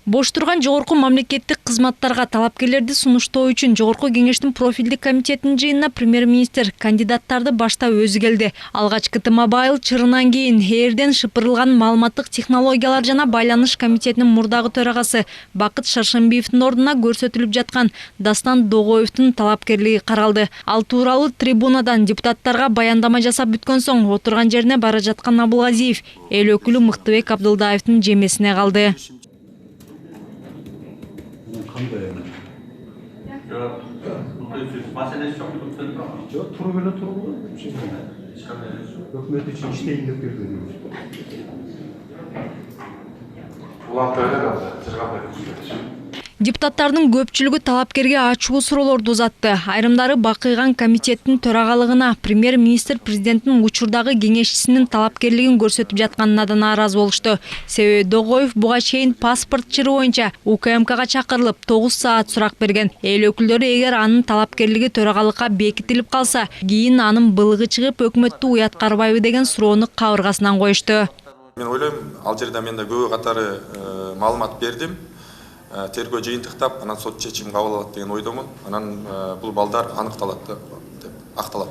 Бош турган жогорку мамлекеттик кызматтарга талапкерлерди сунуштоо үчүн Жогорку кеңештин профилдик комитетинин жыйынына премьер-министр кандидаттарды баштап өзү келди. Алгачкы T-Mobile чырынан кийин Airден шыпырылган маалыматтык технологиялар жана байланыш комитетинин мурдагы төрагасы Бакыт Шаршембиевдин ордуна көрсөтүлүп жаткан Дастан Догоевдун талапкерлиги каралды. Ал тууралуу трибунадан депутаттарга баяндама жасап бүткөн соң отурган жерине бара жаткан Абылгазиев эл өкүлү Мыктыбек Абдылдаевдин жемесине калды. Депутаттардын көпчүлүгү талапкерге ачуу суроолорду узатты. Айрымдары бакыйган комитеттин төрагалыгына премьер-министр президенттин учурдагы кеңешчисинин талапкерлигин көрсөтүп жатканына да нааразы болушту. Себеби Догоев буга чейин паспорт чыры боюнча УКМКга чакырылып 9 саат сурак берген. Эл өкүлдөрү эгер анын талапкерлиги төрагалыкка бекитилип калса, кийин анын былыгы чыгып өкмөттү уяткарбайбы деген суроону кабыргасынан коюшту. Мен ойлойм, ал жерде мен да көбү катары маалымат бердим. Тергөө жыйынтыктап, анан сот чечим кабыл алат деген ойдомун. Анан бул балдар аныкталат деп акталат.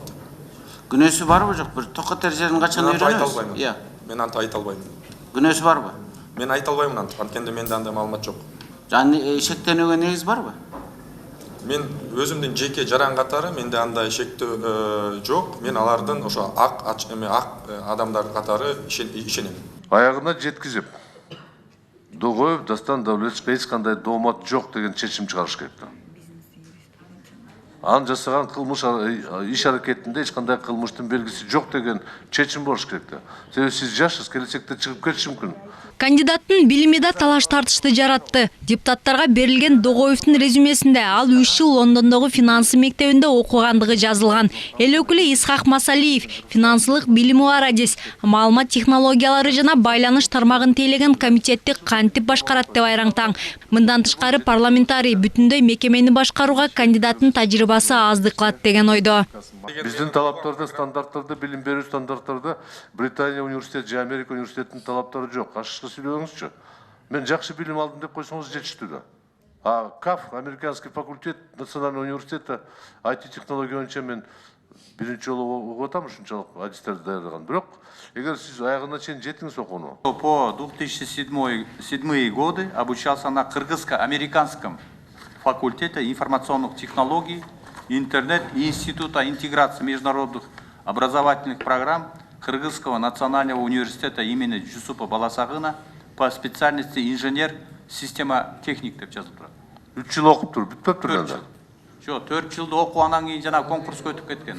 Күнөөсү барбы жок? Бир токотер жерин качан үйрөнөбүз? Мен антип айта албайм. Күнөөсү барбы? Мен айта албайм антип, анткенде менде андай маалымат жок. Жана шектенүүгө негиз барбы? Мен өзүмдүн жеке жаран катары менде андай шектөө жок. Мен алардын ошо ак адамдар катары ишенем. Аягына жеткизип Догоев Дастан Давлетовичке эч кандай доомат жок деген чечим чыгарыш керек. Анын жасаган кылмыш иш аракетинде эч кандай кылмыштын белгиси жок деген чечим болуш керек. Себеби сиз жашсыз, келечекте чыгып кетиши мүмкүн. Кандидаттын билими да талаш тартышты жаратты. Депутаттарга берилген Догоевдин резюмесинде ал 3 жыл Лондондогу финансы мектебинде окугандыгы жазылган. Эл өкүлү Исхак Масалиев финансылык билими бар адис, маалымат технологиялары жана байланыш тармагын тейлеген комитетти кантип башкарат деп айраңтаң. Мындан тышкары парламентарий бүтүндөй мекемени башкарууга кандидаттын тажрыйбасы аздык кылат деген ойдо. Биздин талаптарда, стандарттарда, билим берүү стандарттарда Британия университети же Америка университетинин талаптары жок. Ашышкы сүйлөңүзчү. Мен жакшы билим алдым деп койсоңуз жетиштүү да. КАФ, Американский факультет Национального университета IT-технология боюнча мен биринчи жолу окуп атам, ушунчалык адистерди даярдаган. Бирок, эгер сиз аягына чейин жетиңиз окууну. По 2007 годы обучался на кыргызско-американском факультете информационных технологий, интернет и Института интеграции международных образовательных программ Кыргызского национального университета имени Жусупа Баласагына по специальности инженер система техник деп жазылып турат. 3 жыл окуп туруп бүтпөптүр анда. Жок, 4 жылды окугандан кийин жана конкурска өтүп кеткен.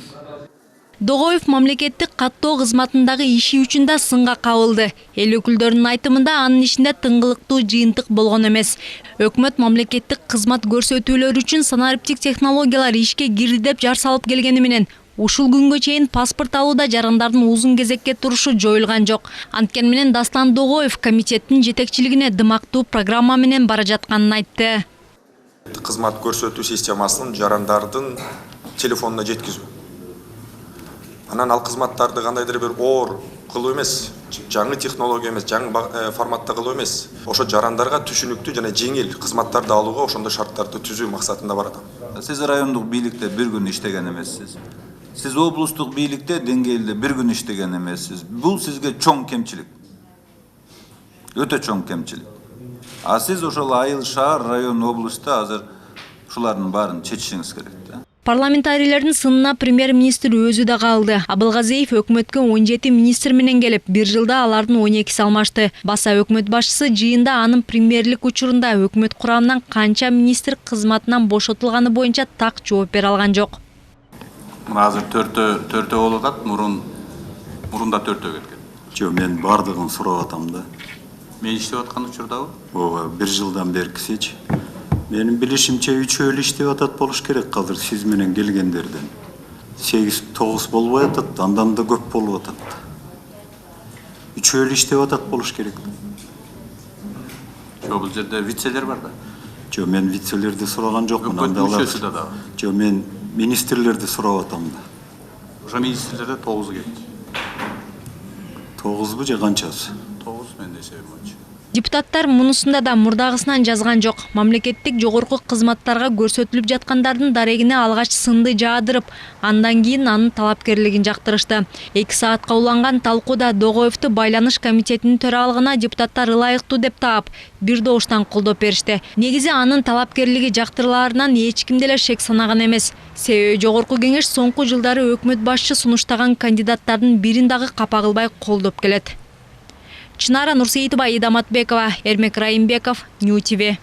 Догоев мамлекеттик каттоо кызматындагы иши үчүн да сынга кабылды. Эл өкүлдөрүнүн айтымында анын ишинде тыңгылыктуу жыйынтык болгон эмес. Өкмөт мамлекеттик кызмат көрсөтүүлөр үчүн санариптик технологиялар ишке кирди деп жар салып келгени менен ушул күнгө чейин паспорт алууда жарандардын узун кезекке турушу жоюлган жок. Анткени менен Дастан Догоев комитеттин жетекчилигине дымактуу программа менен бара жатканын айтты. Кызмат көрсөтүү системасын жарандардын телефонуна жеткизүү. Анан ал кызматтарды кандайдыр бир оор кылуу эмес, жаңы технология эмес, жаңы форматта кылуу эмес. Ошо жарандарга түшүнүктүү жана жеңил кызматтарды алууга ошондой шарттарды түзүү максатында бар атам. Сиз райондук бийликте бир күн иштеген эмессиз. Сиз облустук бийликте деңгээлде бир күн иштеген эмессиз. Бул сизге чоң кемчилик. Өтө чоң кемчилик. А сиз ошол айыл, шаар, район, облустта азыр ушулардын баарын чечишиңиз керек да. Парламентарийлердин сынына премьер-министр өзү да калды. Абылгазиев өкмөткө 17 министр менен келип, бир жылда алардын 12 алмашты. Баса өкмөт башчысы жыйында анын премьерлик учурунда өкмөт курамынан канча министр кызматынан бошотулганы боюнча так жооп бере алган жок. Мына азыр төртөө болуп атат, мурунда төртөө кеткен. Жок, мен бардыгын сурап атам да. Мен иштеп аткан учурдабы? Ооба, бир жылдан беркисичи. Менин билишимче 3 эл иштеп атат болуш керек азыр сиз менен келгендерден. 8-9 болбой атат, андан да көп болуп атат. 3 эл иштеп атат болуш керек. Жок, бул жерде вицелер бар да. Жок, мен вицелерди сураган жокмун. Жок, мен министрлерди сурап атам да. Ошо министрлерде 9 кетти. 9бу же канчасы? 9 менде есебим боюнча. Депутаттар мунусунда да мурдагысынан жазган жок. Мамлекеттик жогорку кызматтарга көрсөтүлүп жаткандардын дарегине алгач сынды жаадырып, андан кийин анын талапкерлигин жактырышты. 2 саатка уланган талкууда Догоевду байланыш комитетинин төралыгына депутаттар ылайыктуу деп таап, бир добуштан колдоп беришти. Негизи анын талапкерлиги жактырылаарынан эч ким деле шек санаган эмес. Себеби жогорку кеңеш соңку жылдары өкмөт башчы сунуштаган кандидаттардын бирин дагы капа кылбай колдоп келет. Чынара Нурсейитова, Ида Матбекова, Эрмек Райымбеков, Нью ТВ.